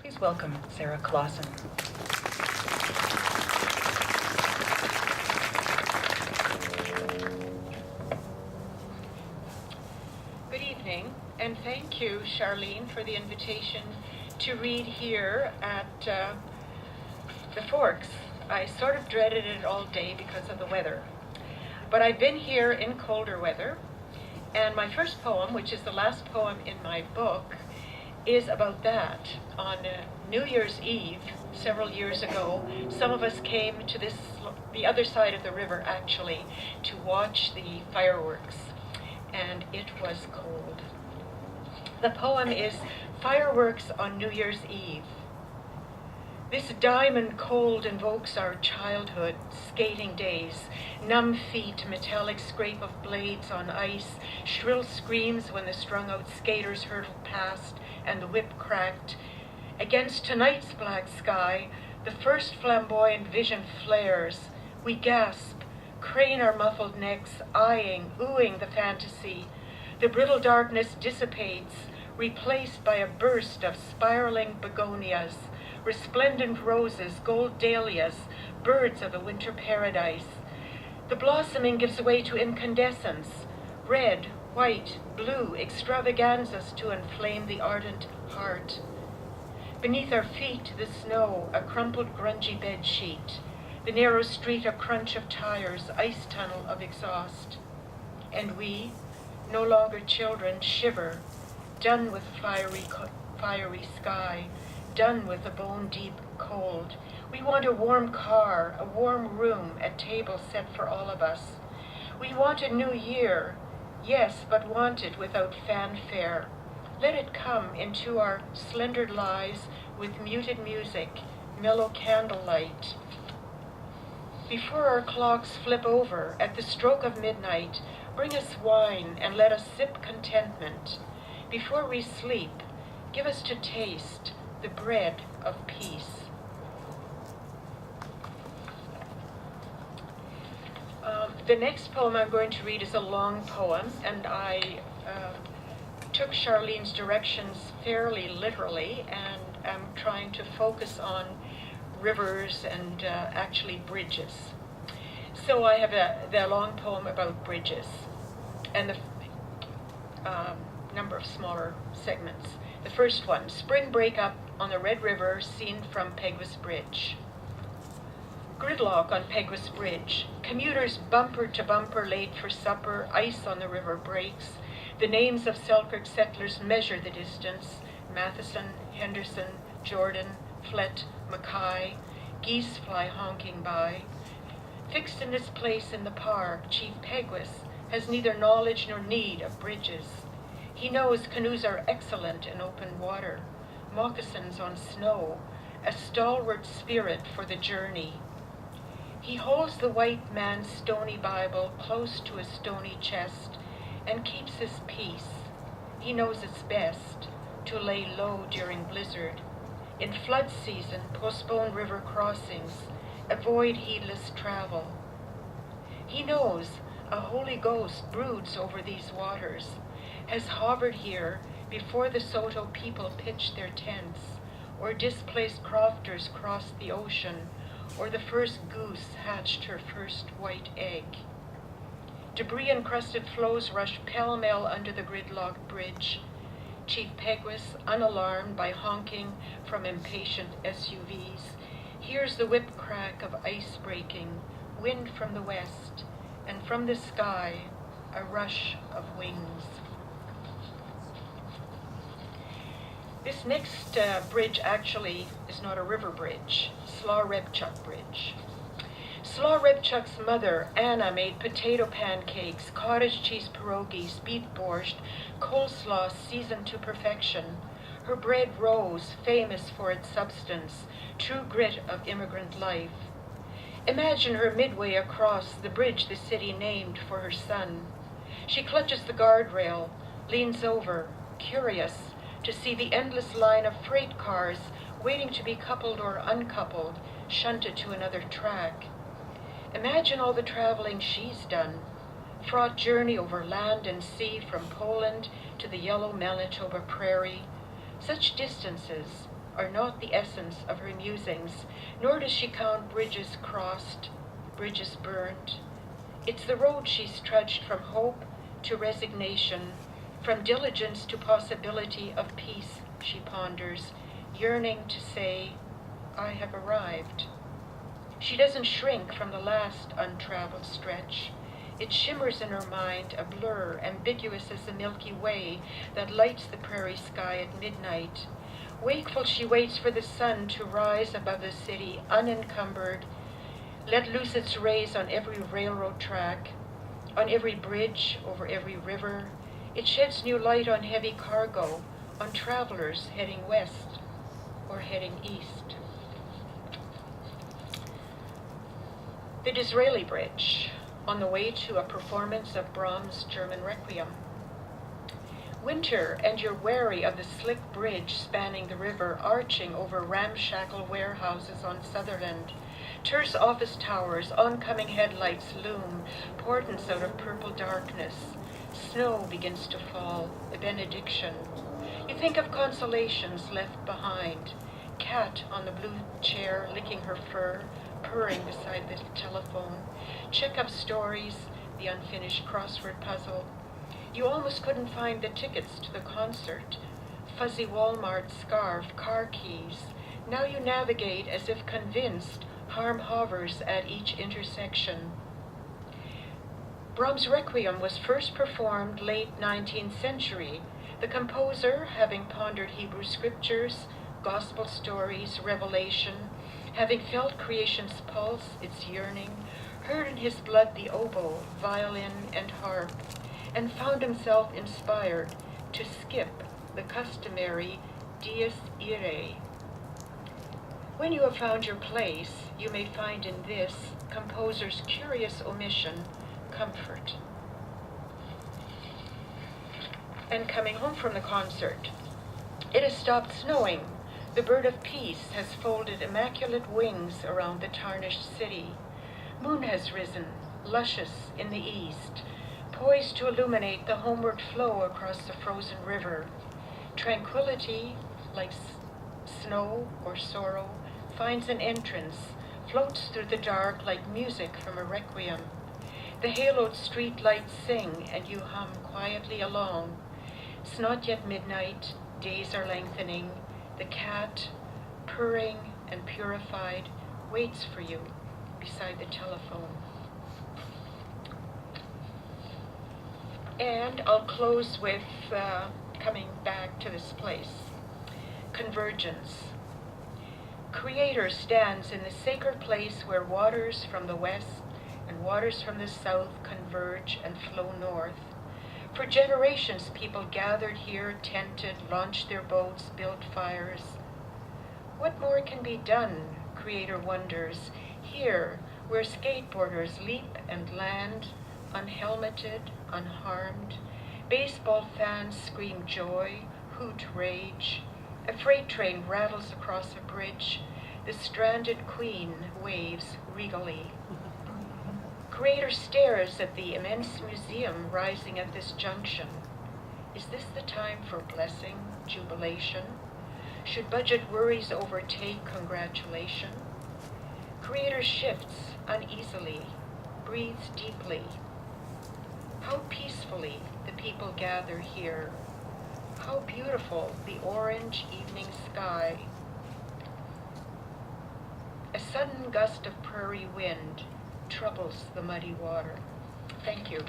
Please welcome Sarah Klassen. Good evening, and thank you, Charlene, for the invitation to read here at the Forks. I sort of dreaded it all day because of the weather, but I've been here in colder weather, and my first poem, which is the last poem in my book, is about that. On New Year's Eve, several years ago, some of us came to the other side of the river actually, to watch the fireworks, and it was cold. The poem is Fireworks on New Year's Eve. This diamond cold invokes our childhood, skating days, numb feet, metallic scrape of blades on ice, shrill screams when the strung-out skaters hurtled past and the whip cracked. Against tonight's black sky, the first flamboyant vision flares. We gasp, crane our muffled necks, eyeing, oohing the fantasy. The brittle darkness dissipates, replaced by a burst of spiraling begonias, resplendent roses, gold dahlias, birds of the winter paradise. The blossoming gives way to incandescence, red, white, blue, extravaganzas to inflame the ardent heart. Beneath our feet, the snow, a crumpled, grungy bed sheet. The narrow street, a crunch of tires, ice tunnel of exhaust. And we, no longer children, shiver, done with fiery sky, done with the bone-deep cold. We want a warm car, a warm room, a table set for all of us. We want a new year, yes, but want it without fanfare. Let it come into our slender lives with muted music, mellow candlelight. Before our clocks flip over at the stroke of midnight, bring us wine and let us sip contentment. Before we sleep, give us to taste the bread of peace. The next poem I'm going to read is a long poem, and I took Charlene's directions fairly literally, and am trying to focus on rivers and actually bridges. So I have the long poem about bridges and the number of smaller segments. The first one, spring breakup on the Red River seen from Peguis Bridge. Gridlock on Peguis Bridge. Commuters bumper to bumper late for supper. Ice on the river breaks. The names of Selkirk settlers measure the distance. Matheson, Henderson, Jordan, Flett, Mackay. Geese fly honking by. Fixed in this place in the park, Chief Peguis has neither knowledge nor need of bridges. He knows canoes are excellent in open water, moccasins on snow, a stalwart spirit for the journey. He holds the white man's stony Bible close to his stony chest and keeps his peace. He knows it's best to lay low during blizzard. In flood season, postpone river crossings, avoid heedless travel. He knows a Holy Ghost broods over these waters, has hovered here before the Soto people pitched their tents, or displaced crofters crossed the ocean, or the first goose hatched her first white egg. Debris-encrusted floes rush pell-mell under the gridlocked bridge. Chief Peguis, unalarmed by honking from impatient SUVs, hears the whip crack of ice breaking, wind from the west, and from the sky, a rush of wings. This next bridge actually is not a river bridge, Slaw-Rebchuk Bridge. Slaw-Rebchuk's mother, Anna, made potato pancakes, cottage cheese pierogies, beet borscht, coleslaw seasoned to perfection. Her bread rose, famous for its substance, true grit of immigrant life. Imagine her midway across the bridge the city named for her son. She clutches the guardrail, leans over, curious, to see the endless line of freight cars waiting to be coupled or uncoupled, shunted to another track. Imagine all the traveling she's done, fraught journey over land and sea from Poland to the yellow Manitoba prairie. Such distances are not the essence of her musings, nor does she count bridges crossed, bridges burned. It's the road she's trudged from hope to resignation, from diligence to possibility of peace, she ponders, yearning to say, I have arrived. She doesn't shrink from the last untraveled stretch. It shimmers in her mind, a blur, ambiguous as the Milky Way that lights the prairie sky at midnight. Wakeful, she waits for the sun to rise above the city, unencumbered, let loose its rays on every railroad track, on every bridge, over every river. It sheds new light on heavy cargo, on travelers heading west or heading east. The Disraeli Bridge, on the way to a performance of Brahms' German Requiem. Winter, and you're wary of the slick bridge spanning the river, arching over ramshackle warehouses on Sutherland. Terse office towers, oncoming headlights loom, portents out of purple darkness. Snow begins to fall, a benediction. You think of consolations left behind. Cat on the blue chair licking her fur, purring beside the telephone. Check-up stories, the unfinished crossword puzzle. You almost couldn't find the tickets to the concert. Fuzzy Walmart scarf, car keys. Now you navigate as if convinced harm hovers at each intersection. Brahms' Requiem was first performed late 19th century. The composer, having pondered Hebrew scriptures, gospel stories, revelation, having felt creation's pulse, its yearning, heard in his blood the oboe, violin, and harp, and found himself inspired to skip the customary Dies Irae. When you have found your place, you may find in this composer's curious omission comfort. And coming home from the concert, it has stopped snowing. The bird of peace has folded immaculate wings around the tarnished city. Moon has risen, luscious in the east, poised to illuminate the homeward flow across the frozen river. Tranquility, like snow or sorrow, finds an entrance, floats through the dark like music from a requiem. The haloed street lights sing, and you hum quietly along. It's not yet midnight, days are lengthening. The cat, purring and purified, waits for you beside the telephone. And I'll close with coming back to this place. Convergence. Creator stands in the sacred place where waters from the west and waters from the south converge and flow north. For generations, people gathered here, tented, launched their boats, built fires. What more can be done, Creator wonders, here where skateboarders leap and land, unhelmeted, unharmed. Baseball fans scream joy, hoot rage. A freight train rattles across a bridge. The stranded queen waves regally. Creator stares at the immense museum rising at this junction. Is this the time for blessing, jubilation? Should budget worries overtake congratulation? Creator shifts uneasily, breathes deeply. How peacefully the people gather here. How beautiful the orange evening sky. A sudden gust of prairie wind troubles the muddy water. Thank you.